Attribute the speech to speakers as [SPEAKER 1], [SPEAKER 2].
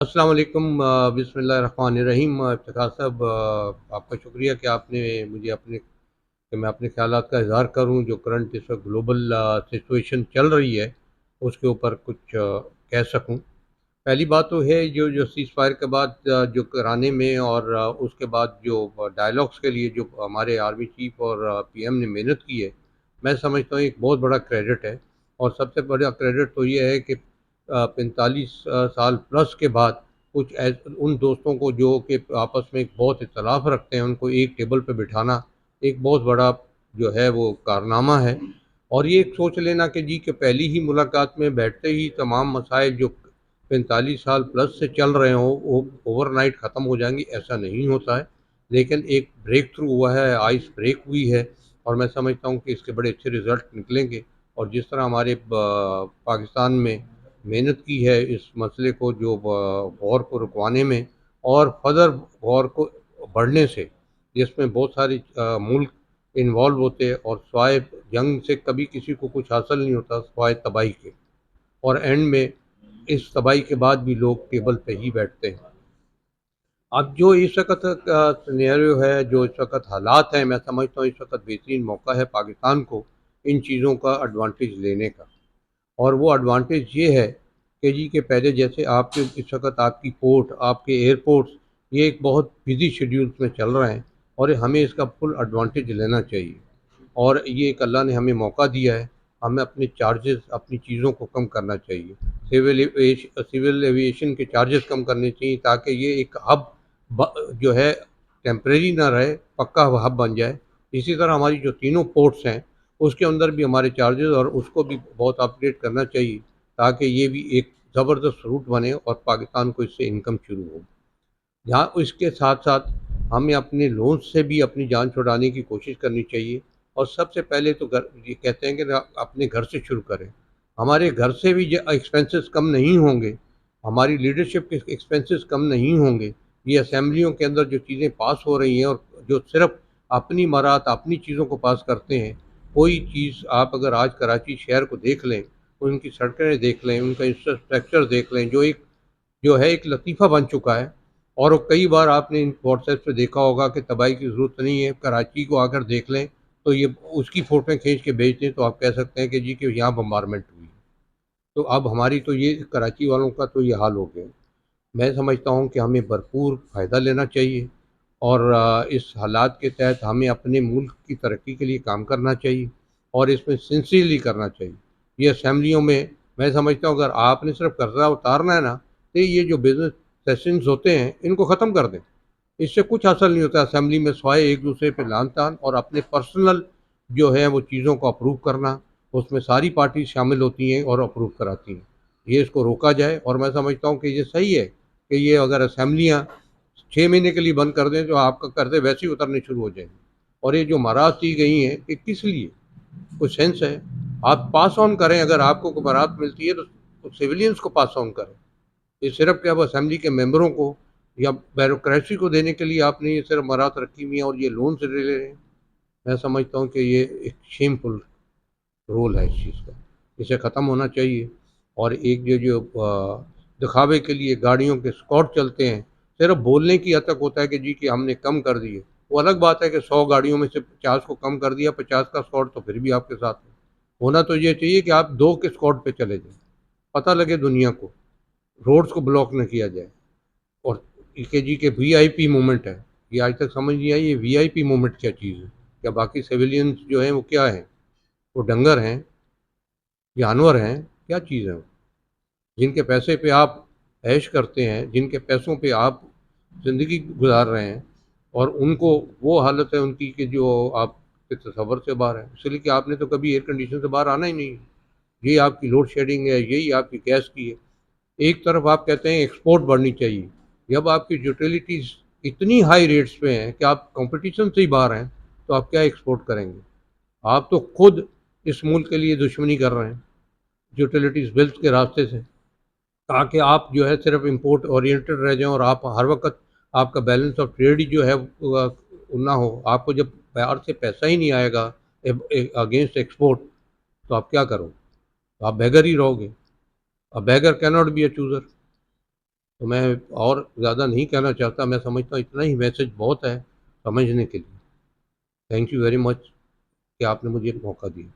[SPEAKER 1] अस्सलाम वालेकुम बिस्मिल्लाहिर्रहमानिर्रहीम। इफ्तिख़ार साहब, आपका शुक्रिया कि आपने मुझे कि मैं अपने ख़्यालात का इज़हार करूँ जो करंट इस वक्त ग्लोबल सिचुएशन चल रही है, उसके ऊपर कुछ कह सकूँ। पहली बात तो है जो जो सीज़ फायर के बाद जो कराने में और उसके बाद जो डायलॉग्स के लिए जो हमारे आर्मी चीफ़ और पीएम ने मेहनत की है, मैं समझता हूँ एक बहुत बड़ा क्रेडिट है। और सबसे बड़ा क्रेडिट तो ये है कि 45 साल प्लस के बाद कुछ उन दोस्तों को जो कि आपस में एक बहुत इख्तलाफ रखते हैं, उनको एक टेबल पे बिठाना एक बहुत बड़ा जो है वो कारनामा है। और ये एक सोच लेना कि जी कि पहली ही मुलाकात में बैठते ही तमाम मसाइल जो 45 साल प्लस से चल रहे हों वो ओवरनाइट ख़त्म हो जाएंगी, ऐसा नहीं होता है। लेकिन एक ब्रेक थ्रू हुआ है, आइस ब्रेक हुई है और मैं समझता हूँ कि इसके बड़े अच्छे रिज़ल्ट निकलेंगे। और जिस तरह हमारे पाकिस्तान में मेहनत की है इस मसले को जो वॉर को रुकवाने में और फर्दर वॉर को बढ़ने से, जिसमें बहुत सारे मुल्क इन्वॉल्व होते हैं और सिवाय जंग से कभी किसी को कुछ हासिल नहीं होता सिवाय तबाही के। और एंड में इस तबाही के बाद भी लोग टेबल पे ही बैठते हैं। अब जो इस वक़्त का सिनेरियो है, जो इस वक़्त हालात हैं, मैं समझता हूँ इस वक़्त बेहतरीन मौका है पाकिस्तान को इन चीज़ों का एडवांटेज लेने का। और वो एडवांटेज ये है कि जी के पहले जैसे आपके इस वक़्त आपकी पोर्ट, आपके एयरपोर्ट्स ये एक बहुत बिज़ी शेड्यूल्स में चल रहे हैं और हमें इसका फुल एडवांटेज लेना चाहिए। और ये एक अल्लाह ने हमें मौका दिया है, हमें अपने चार्जेस अपनी चीज़ों को कम करना चाहिए। सिविल एविएशन के चार्जेस कम करने चाहिए ताकि ये एक हब जो है टेम्परेरी ना रहे, पक्का हब बन जाए। इसी तरह हमारी जो तीनों पोर्ट्स हैं उसके अंदर भी हमारे चार्जेस और उसको भी बहुत अपडेट करना चाहिए ताकि ये भी एक ज़बरदस्त रूट बने और पाकिस्तान को इससे इनकम शुरू हो। यहाँ इसके साथ-साथ हमें अपने लोन से भी अपनी जान छुड़ाने की कोशिश करनी चाहिए। और सबसे पहले तो घर ये कहते हैं कि ना अपने घर से शुरू करें। हमारे घर से भी ज एक्सपेंसेस कम नहीं होंगे, हमारी लीडरशिप के एक्सपेंसेस कम नहीं होंगे। ये असेंबलियों के अंदर जो चीज़ें पास हो रही हैं और जो सिर्फ़ अपनी मरात, अपनी चीज़ों को पास करते हैं। कोई चीज़ आप अगर आज कराची शहर को देख लें, उनकी सड़कें देख लें, उनका इंफ्रास्ट्रक्चर देख लें, जो है एक लतीफ़ा बन चुका है। और कई बार आपने इन व्हाट्सएप पे देखा होगा कि तबाही की ज़रूरत नहीं है, कराची को आकर देख लें, तो ये उसकी फ़ोटोएँ खींच के भेज दें तो आप कह सकते हैं कि जी कि यहाँ बम्बारमेंट हुई। तो अब हमारी तो ये कराची वालों का तो ये हाल हो गया। मैं समझता हूँ कि हमें भरपूर फ़ायदा लेना चाहिए और इस हालात के तहत हमें अपने मुल्क की तरक्की के लिए काम करना चाहिए और इसमें सिंसियरली करना चाहिए। ये असेंबलियों में मैं समझता हूँ अगर आपने सिर्फ़ कर्ज़ा उतारना है ना, तो ये जो बिज़नेस सेशंस होते हैं, इनको ख़त्म कर दें। इससे कुछ हासिल नहीं होता असेंबली में सिवाय एक-दूसरे पे लान-तान और अपने पर्सनल जो है वो चीज़ों को अप्रूव करना। उसमें सारी पार्टी शामिल होती हैं और अप्रूव कराती हैं। ये इसको रोका जाए और मैं समझता हूँ कि ये सही है कि ये अगर असेंबलियाँ 6 महीने के लिए बंद कर दें तो आपका कर्ज़े वैसे ही उतरने शुरू हो जाएँगे। और ये जो मराहत दी गई हैं, ये किस लिए? कोई सेंस है? आप पास ऑन करें, अगर आपको कोई बरात मिलती है तो सिविलियंस को पास ऑन करें। ये सिर्फ़ क्या वो असेंबली के मेंबरों को या ब्यूरोक्रेसी को देने के लिए आपने ये सिर्फ़ मराहत रखी हुई है और ये लोन से ले रहे हैं। मैं समझता हूँ कि ये एक शेमफुल रोल है इस चीज़ का। इसे ख़त्म होना चाहिए। और एक जो दिखावे के लिए गाड़ियों के एस्कॉर्ट चलते हैं, सिर्फ़ बोलने की हद तक होता है कि जी कि हमने कम कर दिए। वो अलग बात है कि 100 गाड़ियों में से 50 को कम कर दिया, 50 का एस्कॉर्ट तो फिर भी आपके साथ है। होना तो ये चाहिए कि आप 2 के एस्कॉर्ट पे चले जाएँ, पता लगे दुनिया को, रोड्स को ब्लॉक ना किया जाए। और ईकेजी के वीआईपी मूवमेंट है। ये आज तक समझ नहीं आई ये वीआईपी मूवमेंट क्या चीज़ है? क्या बाकी सिविलियंस जो हैं वो क्या हैं? वो डंगर हैं, जानवर हैं, क्या चीज़ है वो? जिनके पैसे पे आप ऐश करते हैं, जिनके पैसों पे आप ज़िंदगी गुज़ार रहे हैं और उनको वो हालत है उनकी कि जो आपके तसव्वुर से बाहर है। इसलिए कि आपने तो कभी एयर कंडीशन से बाहर आना ही नहीं है। ये आपकी लोड शेडिंग है, यही आपकी गैस की है। एक तरफ आप कहते हैं एक्सपोर्ट बढ़नी चाहिए, जब आपकी यूटिलिटीज़ इतनी हाई रेट्स पे हैं कि आप कंपटीशन से ही बाहर हैं, तो आप क्या एक्सपोर्ट करेंगे? आप तो खुद इस मुल्क के लिए दुश्मनी कर रहे हैं, यूटिलिटीज़ बिल्स के रास्ते से, ताकि आप जो है सिर्फ इम्पोर्ट ओरिएंटेड रह जाएँ और आप हर वक़्त आपका बैलेंस ऑफ ट्रेड ही जो है ना हो। आपको जब बाहर से पैसा ही नहीं आएगा अगेंस्ट एक्सपोर्ट, तो आप क्या करोगे? आप बेगर ही रहोगे। अ बेगर can not be a chooser. तो मैं और ज़्यादा नहीं कहना चाहता, मैं समझता हूँ इतना ही मैसेज बहुत है समझने के लिए। थैंक यू वेरी मच कि आपने मुझे एक मौका दिया।